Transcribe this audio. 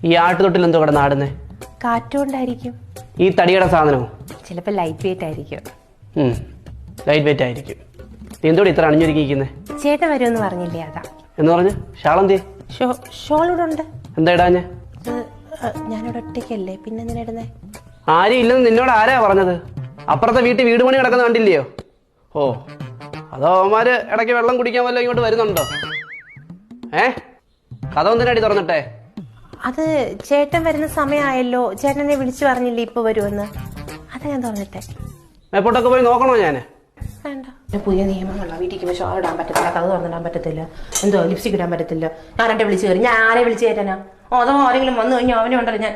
ഈ ആട്ടുതൊട്ടിൽ എന്തോ കിടന്ന് ആടുന്നേ? കാറ്റുകൊണ്ടായിരിക്കും. ഈ തടിയുടെ സാധനമോ? ചിലപ്പോൾ ലൈറ്റ് വെയിറ്റ് ആയിരിക്കും. ലൈറ്റ് വെയിറ്റ് ആയിരിക്കും. നീ എന്തോടെ ഇത്ര അണിഞ്ഞൊരുക്കിയിരിക്കുന്നേ? ചേട്ടൻ വരുമെന്ന് പറഞ്ഞില്ലേ, അതാ. എന്ന് പറഞ്ഞു ഷാളെന്തേ? ഷോൾ ഇവിടെ ഉണ്ട്. എന്താ ഇടാഞ്ഞ? ഞാനിവിടെ ഒറ്റയ്ക്കല്ലേ, പിന്നെ എന്തിനാ ഇടുന്നേ? ആരും ഇല്ലെന്ന് നിന്നോട് ആരാ പറഞ്ഞത്? അപ്പുറത്തെ വീട് പണി കിടക്കുന്ന കണ്ടില്ലയോ? ഓ, അതോ അവന്മാര് ഇടയ്ക്ക് വെള്ളം കുടിക്കാൻ വല്ലതും ഇങ്ങോട്ട് വരുന്നുണ്ടോ? കഥ എന്തിനാടി തുറന്നിട്ടെ? അത് ചേട്ടൻ വരുന്ന സമയമായല്ലോ, ചേട്ടനെ വിളിച്ചു പറഞ്ഞില്ലേ ഇപ്പൊ വരുമെന്ന്, അതാ ഞാൻ തുറന്നിട്ടെ. എപ്പോട്ടൊക്കെ പോയി നോക്കണോ ഞാൻ? വേണ്ട, പുതിയ നിയമങ്ങളാണ്. വീട്ടിൽ ഷോ ഇടാൻ പറ്റത്തില്ല, കഥ തുറന്നിടാൻ പറ്റത്തില്ല, എന്തോ ലിപ്സ്റ്റിക് ഇടാൻ പറ്റത്തില്ല. ഞാൻ എന്നെ വിളിച്ചു കയറി, ഞാൻ ആരെ വിളിച്ചു കയറ്റാനാ? അതോ ആരെങ്കിലും വന്നു കഴിഞ്ഞാൽ അവനെ ഉണ്ടല്ലോ ഞാൻ